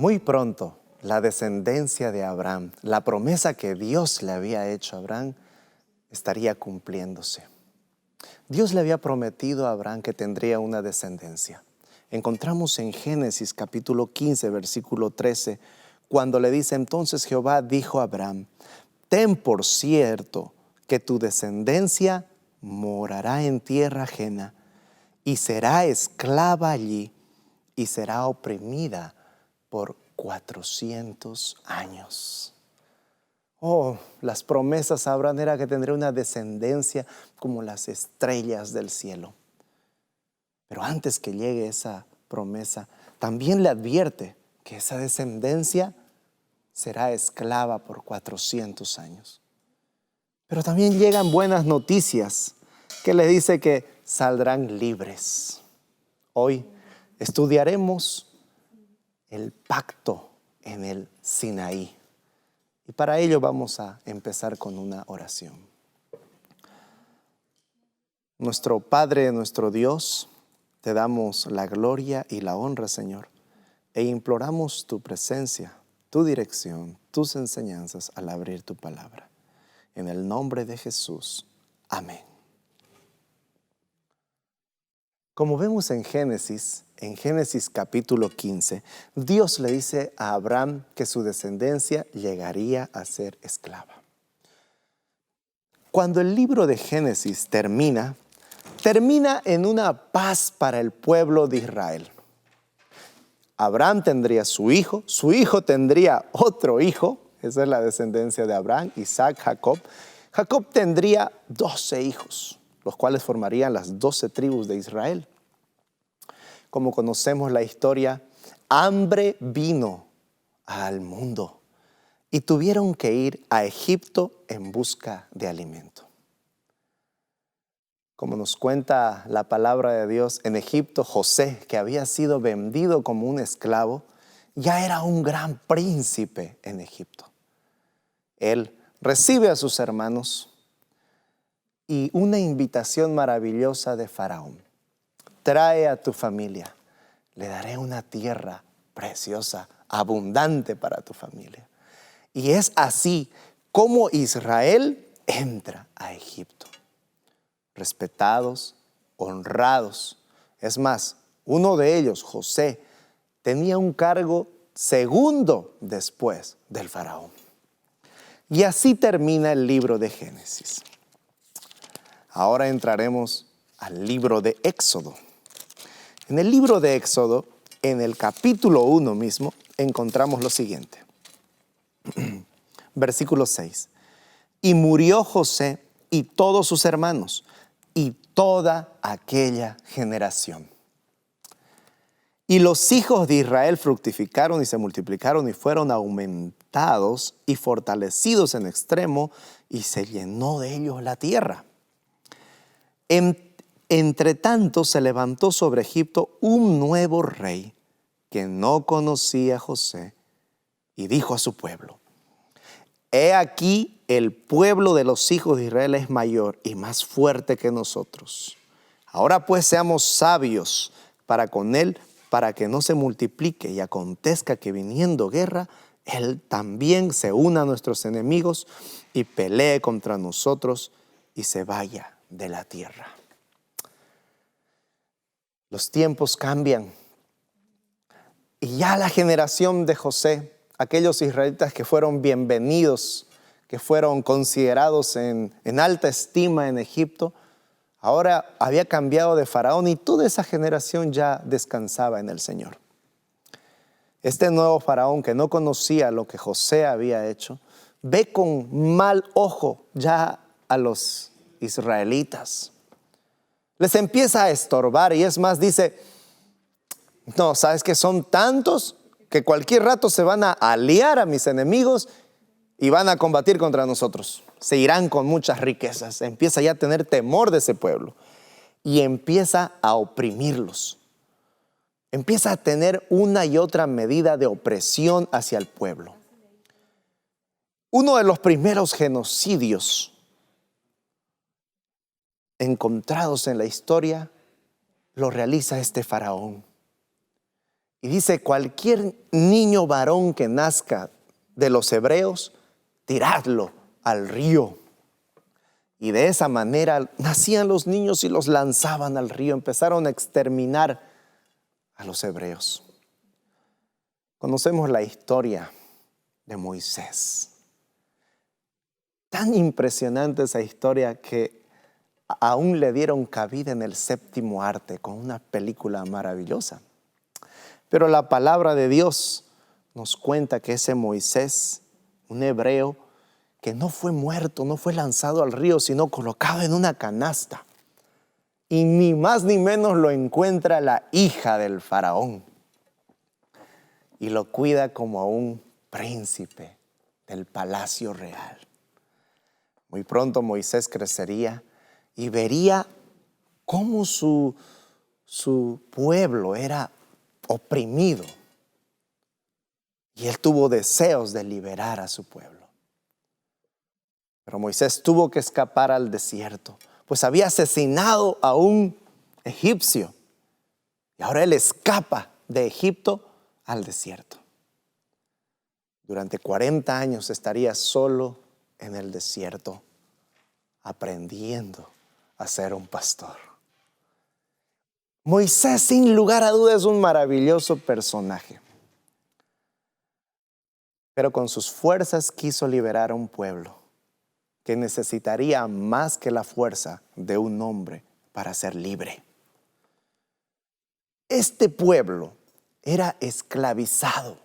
Muy pronto, la descendencia de Abraham, la promesa que Dios le había hecho a Abraham, estaría cumpliéndose. Dios le había prometido a Abraham que tendría una descendencia. Encontramos en Génesis capítulo 15, versículo 13, cuando le dice: entonces Jehová dijo a Abraham: ten por cierto que tu descendencia morará en tierra ajena y será esclava allí y será oprimida por 400 años. Oh, las promesas a Abraham era que tendría una descendencia como las estrellas del cielo. Pero antes que llegue esa promesa, también le advierte que esa descendencia será esclava por 400 años. Pero también llegan buenas noticias que le dice que saldrán libres. Hoy estudiaremos el pacto en el Sinaí. Y para ello vamos a empezar con una oración. Nuestro Padre, nuestro Dios, te damos la gloria y la honra, Señor, e imploramos tu presencia, tu dirección, tus enseñanzas al abrir tu palabra. En el nombre de Jesús. Amén. Como vemos en Génesis capítulo 15, Dios le dice a Abraham que su descendencia llegaría a ser esclava. Cuando el libro de Génesis termina en una paz para el pueblo de Israel. Abraham tendría su hijo tendría otro hijo, esa es la descendencia de Abraham, Isaac, Jacob. Jacob tendría 12 hijos, los cuales formarían las 12 tribus de Israel. Como conocemos la historia, hambre vino al mundo y tuvieron que ir a Egipto en busca de alimento. Como nos cuenta la palabra de Dios, en Egipto José, que había sido vendido como un esclavo, ya era un gran príncipe en Egipto. Él recibe a sus hermanos y una invitación maravillosa de Faraón: trae a tu familia, le daré una tierra preciosa, abundante para tu familia. Y es así como Israel entra a Egipto. Respetados, honrados. Es más, uno de ellos, José, tenía un cargo segundo después del faraón. Y así termina el libro de Génesis. Ahora entraremos al libro de Éxodo. En el libro de Éxodo, en el capítulo 1 mismo, encontramos lo siguiente. Versículo 6. Y murió José y todos sus hermanos y toda aquella generación. Y los hijos de Israel fructificaron y se multiplicaron y fueron aumentados y fortalecidos en extremo, y se llenó de ellos la tierra. Entre tanto se levantó sobre Egipto un nuevo rey que no conocía a José, y dijo a su pueblo: he aquí, el pueblo de los hijos de Israel es mayor y más fuerte que nosotros. Ahora pues seamos sabios para con él, para que no se multiplique y acontezca que viniendo guerra, él también se una a nuestros enemigos y pelee contra nosotros y se vaya de la tierra. Los tiempos cambian y ya la generación de José, aquellos israelitas que fueron bienvenidos, que fueron considerados en alta estima en Egipto, ahora había cambiado de faraón y toda esa generación ya descansaba en el Señor. Este nuevo faraón, que no conocía lo que José había hecho, ve con mal ojo ya a los israelitas. Les empieza a estorbar y es más, dice: no, ¿sabes qué? Son tantos que cualquier rato se van a aliar a mis enemigos y van a combatir contra nosotros. Se irán con muchas riquezas. Empieza ya a tener temor de ese pueblo y empieza a oprimirlos. Empieza a tener una y otra medida de opresión hacia el pueblo. Uno de los primeros genocidios encontrados en la historia lo realiza este faraón. Y dice, cualquier niño varón que nazca de los hebreos, tiradlo al río. Y de esa manera nacían los niños y los lanzaban al río. Empezaron a exterminar a los hebreos. Conocemos la historia de Moisés. Tan impresionante esa historia que aún le dieron cabida en el séptimo arte con una película maravillosa. Pero la palabra de Dios nos cuenta que ese Moisés, un hebreo, que no fue muerto, no fue lanzado al río, sino colocado en una canasta. Y ni más ni menos lo encuentra la hija del faraón. Y lo cuida como a un príncipe del palacio real. Muy pronto Moisés crecería y vería cómo su pueblo era oprimido. Y él tuvo deseos de liberar a su pueblo. Pero Moisés tuvo que escapar al desierto, pues había asesinado a un egipcio. Y ahora él escapa de Egipto al desierto. Durante 40 años estaría solo en el desierto, aprendiendo a ser un pastor. Moisés, sin lugar a dudas, es un maravilloso personaje. Pero con sus fuerzas quiso liberar a un pueblo que necesitaría más que la fuerza de un hombre para ser libre. Este pueblo era esclavizado,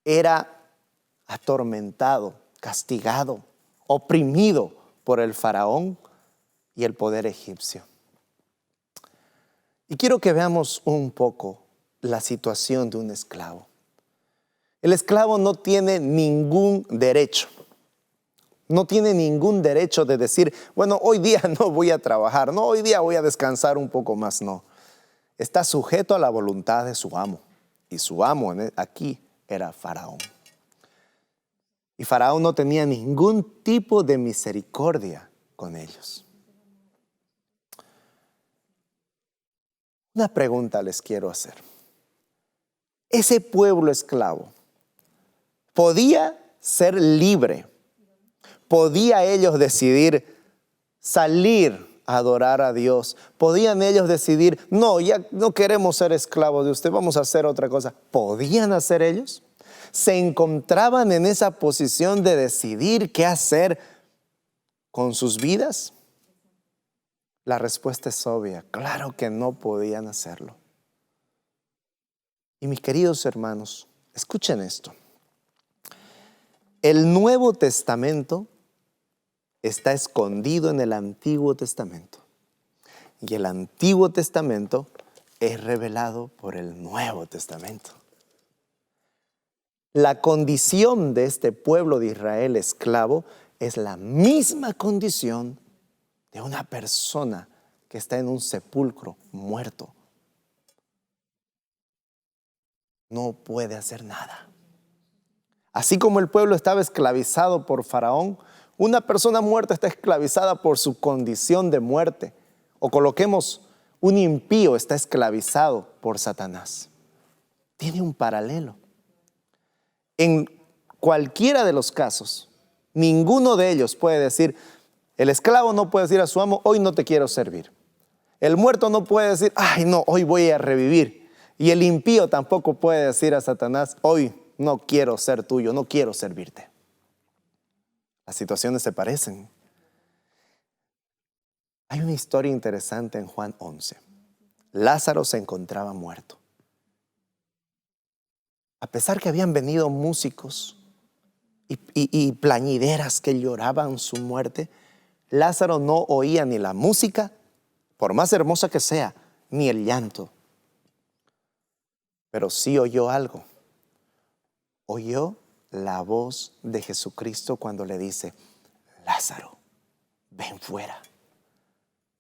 era atormentado, castigado, oprimido por el faraón y el poder egipcio. Y quiero que veamos un poco la situación de un esclavo. El esclavo no tiene ningún derecho. No tiene ningún derecho de decir, bueno, hoy día no voy a trabajar, no, hoy día voy a descansar un poco más, no. Está sujeto a la voluntad de su amo. Y su amo aquí era Faraón. Y Faraón no tenía ningún tipo de misericordia con ellos. Una pregunta les quiero hacer. Ese pueblo esclavo podía ser libre. ¿Podía ellos decidir salir a adorar a Dios? ¿Podían ellos decidir, no, ya no queremos ser esclavos de usted, vamos a hacer otra cosa? ¿Podían hacer ellos? ¿Se encontraban en esa posición de decidir qué hacer con sus vidas? La respuesta es obvia, claro que no podían hacerlo. Y mis queridos hermanos, escuchen esto. El Nuevo Testamento está escondido en el Antiguo Testamento. Y el Antiguo Testamento es revelado por el Nuevo Testamento. La condición de este pueblo de Israel esclavo es la misma condición de una persona que está en un sepulcro muerto. No puede hacer nada. Así como el pueblo estaba esclavizado por Faraón, una persona muerta está esclavizada por su condición de muerte. O coloquemos, un impío está esclavizado por Satanás. Tiene un paralelo. En cualquiera de los casos, ninguno de ellos puede decir, el esclavo no puede decir a su amo, hoy no te quiero servir. El muerto no puede decir, ay no, hoy voy a revivir. Y el impío tampoco puede decir a Satanás, hoy no quiero ser tuyo, no quiero servirte. Las situaciones se parecen. Hay una historia interesante en Juan 11. Lázaro se encontraba muerto. A pesar que habían venido músicos y plañideras que lloraban su muerte, Lázaro no oía ni la música, por más hermosa que sea, ni el llanto. Pero sí oyó algo. Oyó la voz de Jesucristo cuando le dice, Lázaro, ven fuera.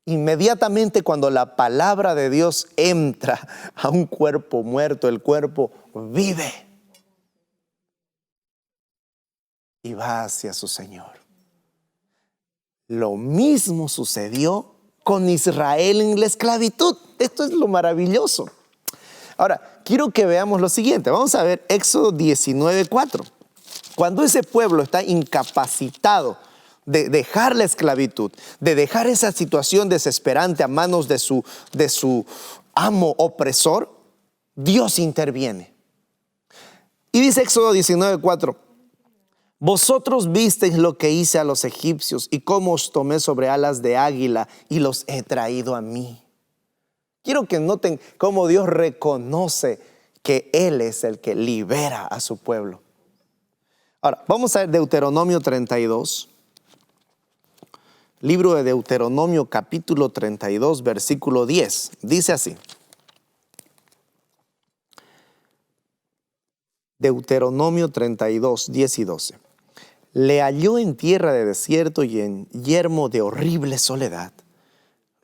Inmediatamente cuando la palabra de Dios entra a un cuerpo muerto, el cuerpo vive y va hacia su Señor. Lo mismo sucedió con Israel en la esclavitud. Esto es lo maravilloso. Ahora, quiero que veamos lo siguiente. Vamos a ver Éxodo 19:4. Cuando ese pueblo está incapacitado de dejar la esclavitud, de dejar esa situación desesperante a manos de su amo opresor, Dios interviene. Y dice Éxodo 19:4, vosotros visteis lo que hice a los egipcios y cómo os tomé sobre alas de águila y los he traído a mí. Quiero que noten cómo Dios reconoce que Él es el que libera a su pueblo. Ahora, vamos a ver Deuteronomio 32. Libro de Deuteronomio capítulo 32, versículo 10. Dice así. Deuteronomio 32, 10 y 12. Le halló en tierra de desierto y en yermo de horrible soledad.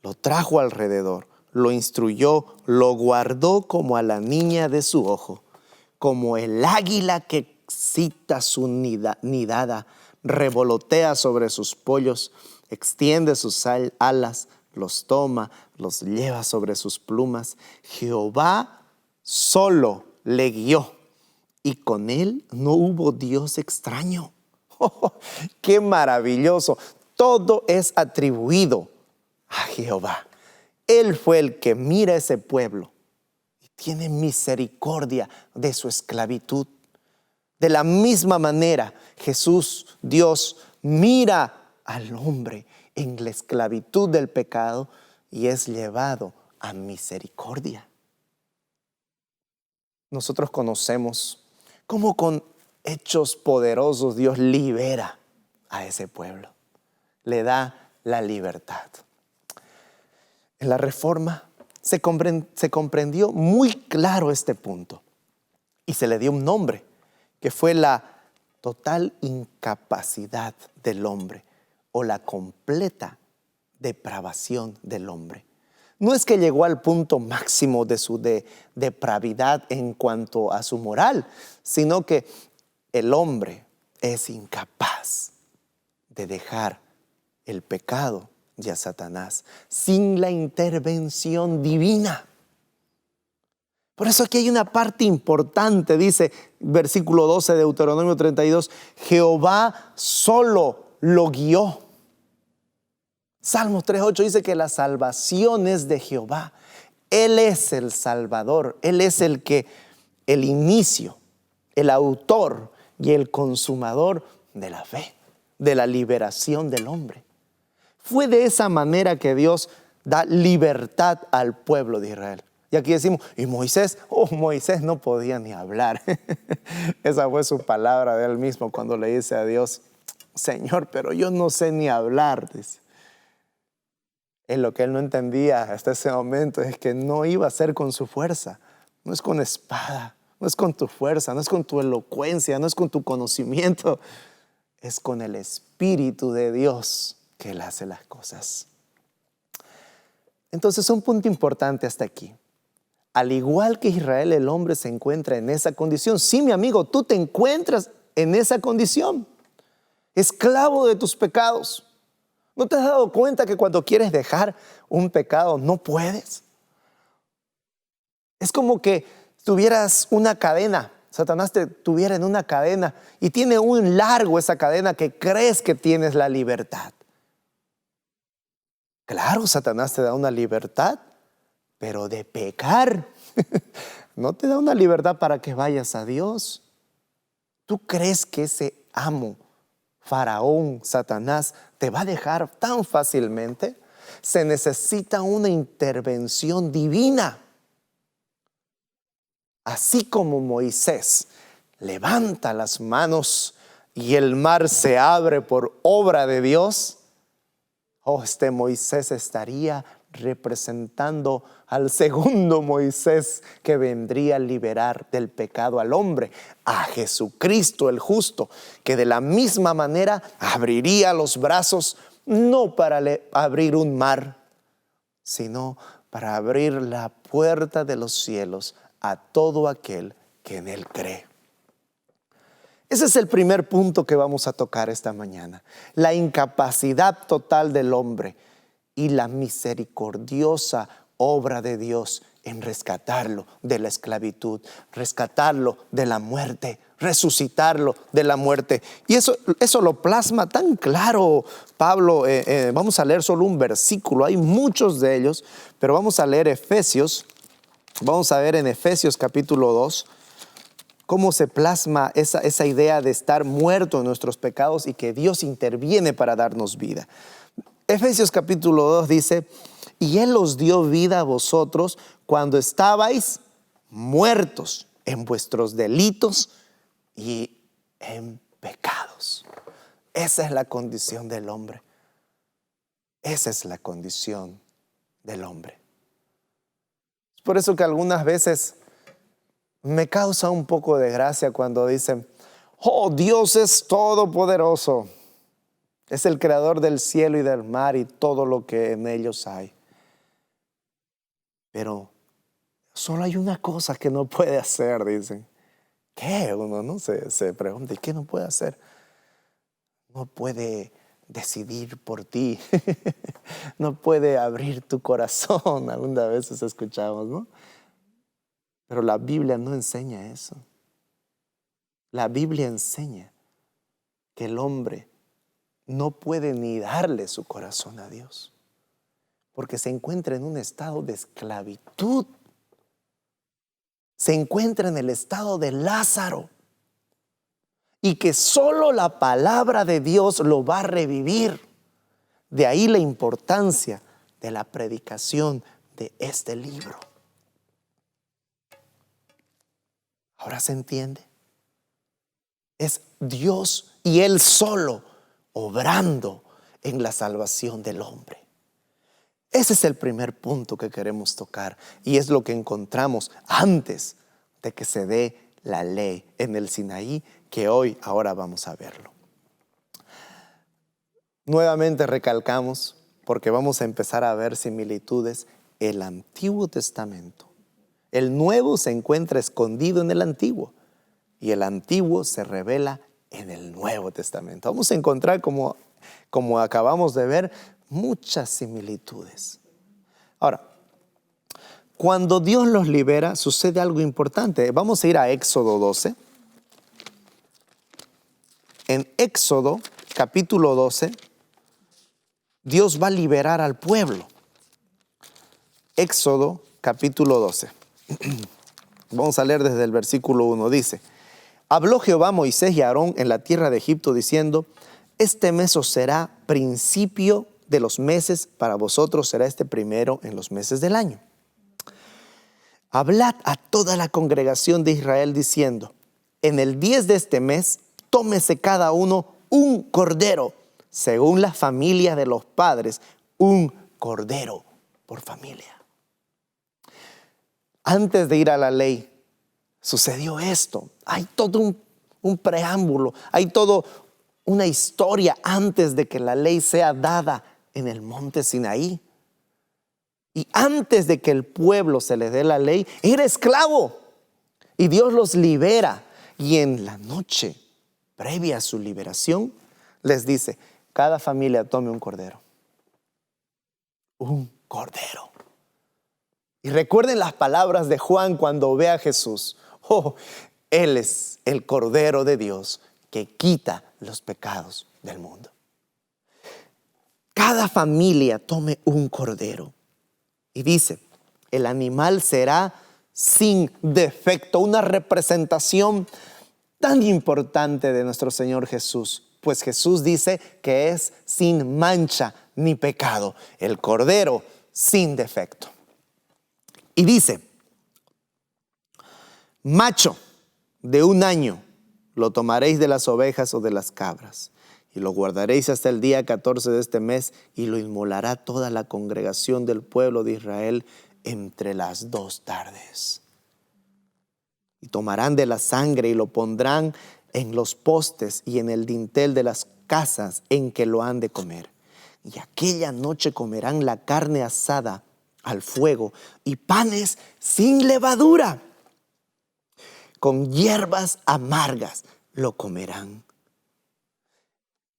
Lo trajo alrededor, lo instruyó, lo guardó como a la niña de su ojo, como el águila que excita su nidada, revolotea sobre sus pollos, extiende sus alas, los toma, los lleva sobre sus plumas. Jehová solo le guió y con él no hubo Dios extraño. Oh, ¡qué maravilloso! Todo es atribuido a Jehová. Él fue el que mira a ese pueblo y tiene misericordia de su esclavitud. De la misma manera, Jesús, Dios, mira al hombre en la esclavitud del pecado y es llevado a misericordia. Nosotros conocemos cómo con hechos poderosos Dios libera a ese pueblo, le da la libertad. En la Reforma se comprendió muy claro este punto y se le dio un nombre, que fue la total incapacidad del hombre o la completa depravación del hombre. No es que llegó al punto máximo de su depravidad en cuanto a su moral, sino que el hombre es incapaz de dejar el pecado y a Satanás sin la intervención divina. Por eso aquí hay una parte importante, dice versículo 12 de Deuteronomio 32, Jehová solo lo guió. Salmos 3:8 dice que la salvación es de Jehová. Él es el Salvador, Él es el inicio, el autor y el consumador de la fe, de la liberación del hombre. Fue de esa manera que Dios da libertad al pueblo de Israel. Y aquí decimos, ¿y Moisés? Moisés no podía ni hablar. Esa fue su palabra de él mismo cuando le dice a Dios, Señor, pero yo no sé ni hablar. Dice. En lo que él no entendía hasta ese momento es que no iba a ser con su fuerza, no es con espada, no es con tu fuerza, no es con tu elocuencia, no es con tu conocimiento, es con el Espíritu de Dios que Él hace las cosas. Entonces, un punto importante hasta aquí. Al igual que Israel, el hombre se encuentra en esa condición. Sí, mi amigo, tú te encuentras en esa condición, esclavo de tus pecados. ¿No te has dado cuenta que cuando quieres dejar un pecado no puedes? Es como que tuvieras una cadena, Satanás te tuviera en una cadena y tiene un largo esa cadena que crees que tienes la libertad. Claro, Satanás te da una libertad, pero de pecar. No te da una libertad para que vayas a Dios. ¿Tú crees que ese amo, Faraón, Satanás, te va a dejar tan fácilmente? Se necesita una intervención divina. Así como Moisés levanta las manos y el mar se abre por obra de Dios, este Moisés estaría representando al segundo Moisés que vendría a liberar del pecado al hombre, a Jesucristo el justo, que de la misma manera abriría los brazos no para abrir un mar, sino para abrir la puerta de los cielos a todo aquel que en Él cree. Ese es el primer punto que vamos a tocar esta mañana. La incapacidad total del hombre y la misericordiosa obra de Dios en rescatarlo de la esclavitud, rescatarlo de la muerte, resucitarlo de la muerte. Y eso lo plasma tan claro Pablo. Vamos a leer solo un versículo, hay muchos de ellos, pero vamos a leer Efesios. Vamos a ver en Efesios capítulo 2 cómo se plasma esa idea de estar muerto en nuestros pecados y que Dios interviene para darnos vida. Efesios capítulo 2 dice: y Él os dio vida a vosotros cuando estabais muertos en vuestros delitos y en pecados. Esa es la condición del hombre. Esa es la condición del hombre. Es por eso que algunas veces me causa un poco de gracia cuando dicen: oh, Dios es todopoderoso. Es el creador del cielo y del mar y todo lo que en ellos hay. Pero solo hay una cosa que no puede hacer, dicen. ¿Qué? Uno no se pregunta, ¿y qué no puede hacer? No puede decidir por ti. No puede abrir tu corazón. Algunas veces escuchamos, ¿no? Pero la Biblia no enseña eso. La Biblia enseña que el hombre no puede ni darle su corazón a Dios, porque se encuentra en un estado de esclavitud. Se encuentra en el estado de Lázaro, y que solo la palabra de Dios lo va a revivir. De ahí la importancia de la predicación de este libro. ¿Ahora se entiende? Es Dios y Él solo obrando en la salvación del hombre. Ese es el primer punto que queremos tocar, y es lo que encontramos antes de que se dé la ley en el Sinaí, que ahora vamos a verlo. Nuevamente recalcamos, porque vamos a empezar a ver similitudes, el Antiguo Testamento. El Nuevo se encuentra escondido en el Antiguo, y el Antiguo se revela en el Nuevo Testamento. Vamos a encontrar, como acabamos de ver, muchas similitudes. Ahora, cuando Dios los libera, sucede algo importante. Vamos a ir a Éxodo 12. En Éxodo capítulo 12, Dios va a liberar al pueblo. Éxodo capítulo 12. Vamos a leer desde el versículo 1. Dice: habló Jehová a Moisés y a Aarón en la tierra de Egipto, diciendo: este mes os será principio de los meses, para vosotros será este primero en los meses del año. Hablad a toda la congregación de Israel diciendo: en el 10 de este mes, tómese cada uno un cordero, según la familia de los padres, un cordero por familia. Antes de ir a la ley, sucedió esto. Hay todo un preámbulo, hay todo una historia antes de que la ley sea dada en el monte Sinaí. Y antes de que el pueblo se le dé la ley, era esclavo. Y Dios los libera. Y en la noche previa a su liberación, les dice: cada familia tome un cordero. Un cordero. Y recuerden las palabras de Juan cuando ve a Jesús. Oh, Él es el Cordero de Dios que quita los pecados del mundo. Cada familia tome un cordero. Y dice: el animal será sin defecto. Una representación tan importante de nuestro Señor Jesús. Pues Jesús dice que es sin mancha ni pecado. El cordero sin defecto. Y dice: macho de 1 año lo tomaréis de las ovejas o de las cabras, y lo guardaréis hasta el día 14 de este mes, y lo inmolará toda la congregación del pueblo de Israel entre las 2 tardes. Y tomarán de la sangre y lo pondrán en los postes y en el dintel de las casas en que lo han de comer. Y aquella noche comerán la carne asada al fuego y panes sin levadura. Con hierbas amargas lo comerán.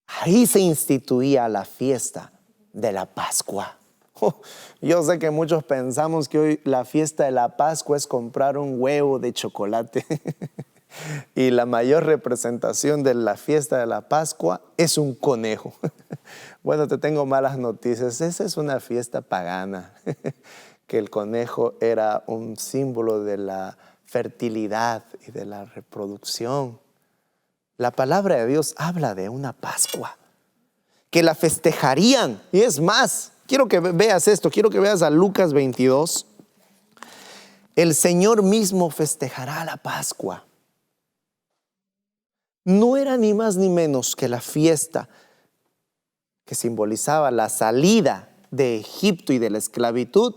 Ahí se instituía la fiesta de la Pascua. Oh, yo sé que muchos pensamos que hoy la fiesta de la Pascua es comprar un huevo de chocolate. Y la mayor representación de la fiesta de la Pascua es un conejo. Bueno, te tengo malas noticias. Esa es una fiesta pagana. Que el conejo era un símbolo de la fertilidad y de la reproducción. La palabra de Dios habla de una Pascua que la festejarían. Y es más, quiero que veas esto, quiero que veas a Lucas 22. El Señor mismo festejará la Pascua. No era ni más ni menos que la fiesta que simbolizaba la salida de Egipto y de la esclavitud,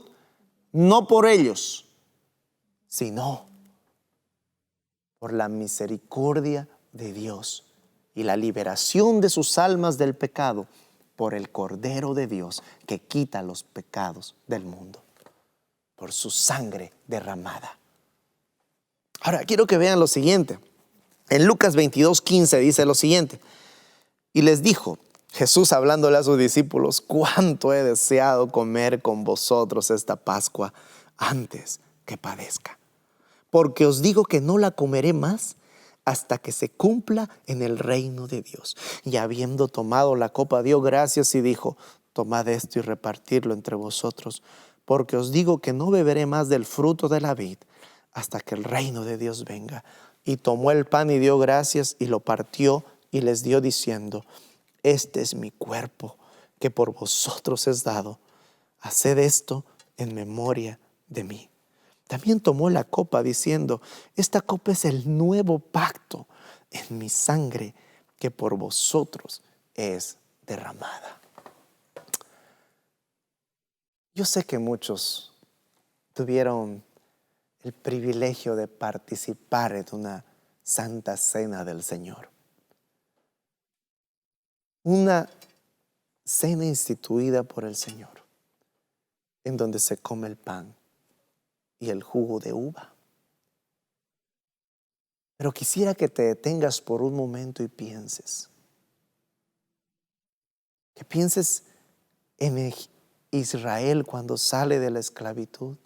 no por ellos, sino por la misericordia de Dios y la liberación de sus almas del pecado por el Cordero de Dios que quita los pecados del mundo, por su sangre derramada. Ahora, quiero que vean lo siguiente. En Lucas 22:15 dice lo siguiente: y les dijo, Jesús hablándole a sus discípulos, cuánto he deseado comer con vosotros esta Pascua antes que padezca. Porque os digo que no la comeré más hasta que se cumpla en el reino de Dios. Y habiendo tomado la copa, dio gracias y dijo, tomad esto y repartirlo entre vosotros, porque os digo que no beberé más del fruto de la vid hasta que el reino de Dios venga. Y tomó el pan y dio gracias y lo partió y les dio diciendo, este es mi cuerpo que por vosotros es dado. Haced esto en memoria de mí. También tomó la copa diciendo, esta copa es el nuevo pacto en mi sangre que por vosotros es derramada. Yo sé que muchos tuvieron el privilegio de participar en una santa cena del Señor. Una cena instituida por el Señor, en donde se come el pan y el jugo de uva. Pero quisiera que te detengas por un momento y pienses. Que pienses en Israel cuando sale de la esclavitud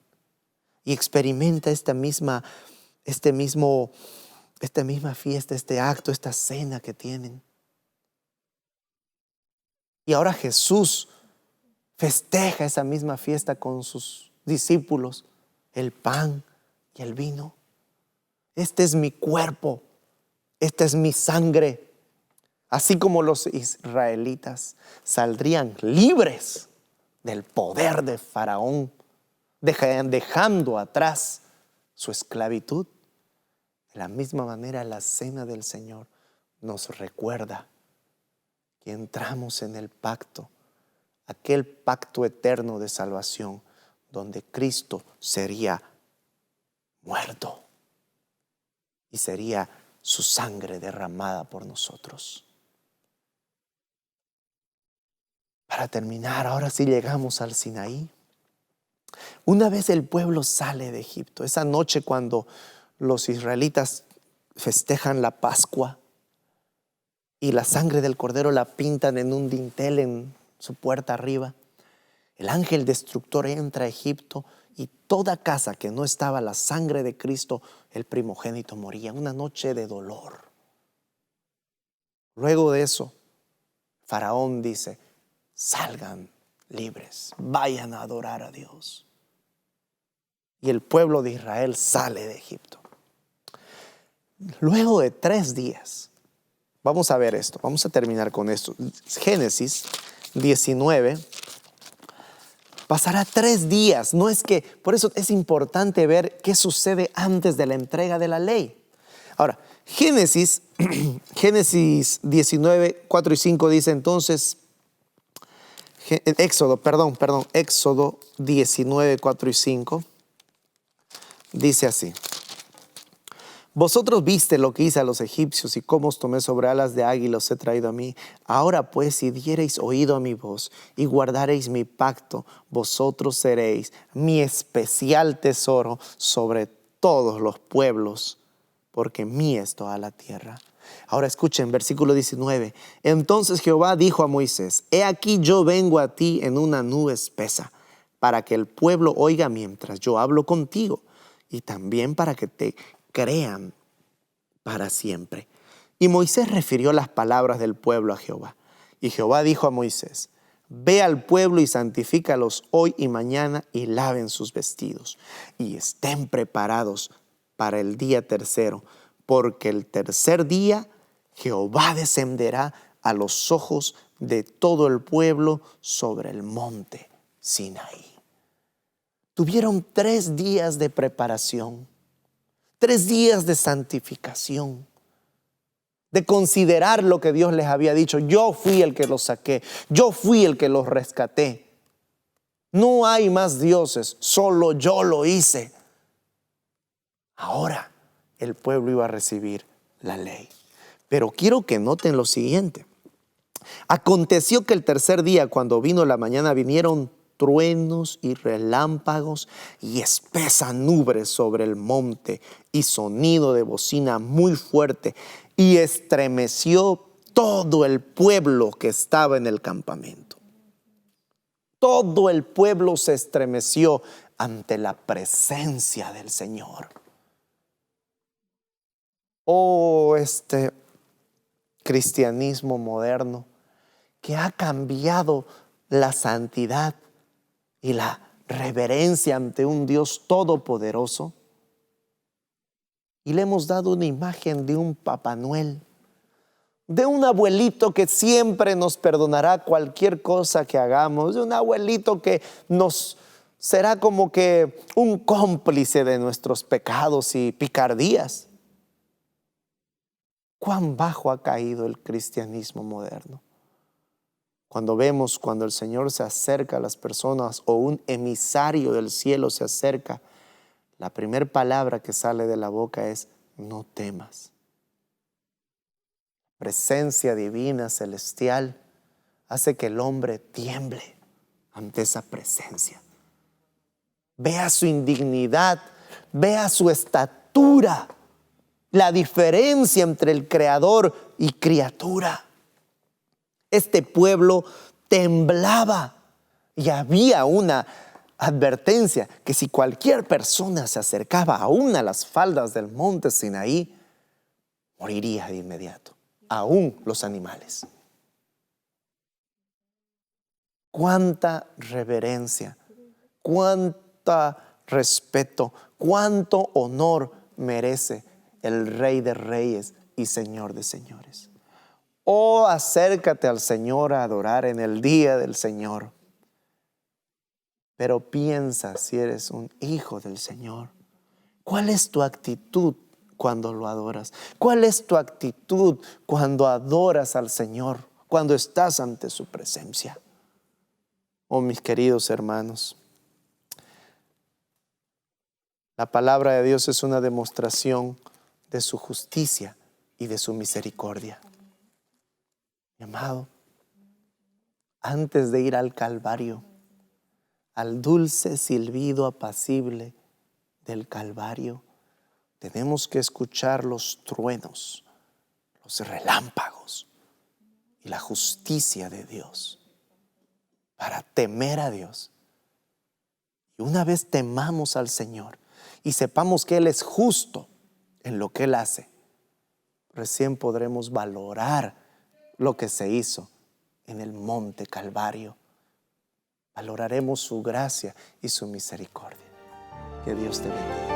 y experimenta esta misma fiesta, este acto, esta cena que tienen. Y ahora Jesús festeja esa misma fiesta con sus discípulos, el pan y el vino. Este es mi cuerpo, esta es mi sangre. Así como los israelitas saldrían libres del poder de Faraón, dejando atrás su esclavitud. De la misma manera, la cena del Señor nos recuerda que entramos en el pacto, aquel pacto eterno de salvación, donde Cristo sería muerto y sería su sangre derramada por nosotros. Para terminar, ahora sí llegamos al Sinaí. Una vez el pueblo sale de Egipto, esa noche cuando los israelitas festejan la Pascua y la sangre del cordero la pintan en un dintel en su puerta arriba, el ángel destructor entra a Egipto y toda casa que no estaba la sangre de Cristo, el primogénito moría. Una noche de dolor. Luego de eso, Faraón dice, salgan libres, vayan a adorar a Dios. Y el pueblo de Israel sale de Egipto. Luego de 3 días, vamos a ver esto, vamos a terminar con esto. Génesis 19, pasará 3 días. No es que, por eso es importante ver qué sucede antes de la entrega de la ley. Ahora, Génesis 19, 4 y 5 dice entonces, Éxodo 19, 4 y 5, dice así. Vosotros viste lo que hice a los egipcios y cómo os tomé sobre alas de águila y os he traído a mí. Ahora pues, si diereis oído a mi voz y guardareis mi pacto, vosotros seréis mi especial tesoro sobre todos los pueblos, porque mía es toda la tierra. Ahora escuchen, versículo 19. Entonces Jehová dijo a Moisés, he aquí yo vengo a ti en una nube espesa para que el pueblo oiga mientras yo hablo contigo, y también para que te crean para siempre. Y Moisés refirió las palabras del pueblo a Jehová. Y Jehová dijo a Moisés: ve al pueblo y santifícalos hoy y mañana, y laven sus vestidos, y estén preparados para el día tercero, porque el tercer día Jehová descenderá a los ojos de todo el pueblo sobre el monte Sinaí. Tuvieron 3 días de preparación, 3 días de santificación, de considerar lo que Dios les había dicho. Yo fui el que los saqué, yo fui el que los rescaté. No hay más dioses, solo yo lo hice. Ahora el pueblo iba a recibir la ley. Pero quiero que noten lo siguiente. Aconteció que el tercer día, cuando vino la mañana, vinieron truenos y relámpagos y espesa nube sobre el monte y sonido de bocina muy fuerte, y estremeció todo el pueblo que estaba en el campamento. Todo el pueblo se estremeció ante la presencia del Señor. Oh, este cristianismo moderno que ha cambiado la santidad y la reverencia ante un Dios todopoderoso, y le hemos dado una imagen de un Papá Noel, de un abuelito que siempre nos perdonará cualquier cosa que hagamos, de un abuelito que nos será como que un cómplice de nuestros pecados y picardías. ¿Cuán bajo ha caído el cristianismo moderno? Cuando el Señor se acerca a las personas, o un emisario del cielo se acerca, la primera palabra que sale de la boca es: no temas. Presencia divina, celestial, hace que el hombre tiemble ante esa presencia. Vea su indignidad, vea su estatura, la diferencia entre el creador y criatura. Este pueblo temblaba, y había una advertencia que si cualquier persona se acercaba aún a las faldas del monte Sinaí, moriría de inmediato, aún los animales. Cuánta reverencia, cuánto respeto, cuánto honor merece el Rey de Reyes y Señor de Señores. Oh, acércate al Señor a adorar en el día del Señor. Pero piensa, si eres un hijo del Señor, ¿cuál es tu actitud cuando lo adoras? ¿Cuál es tu actitud cuando adoras al Señor, cuando estás ante su presencia? Oh, mis queridos hermanos, la palabra de Dios es una demostración de su justicia y de su misericordia. Mi amado, antes de ir al Calvario, al dulce silbido apacible del Calvario, tenemos que escuchar los truenos, los relámpagos y la justicia de Dios para temer a Dios. Y una vez temamos al Señor y sepamos que Él es justo en lo que Él hace, recién podremos valorar lo que se hizo en el monte Calvario. Valoraremos su gracia y su misericordia. Que Dios te bendiga.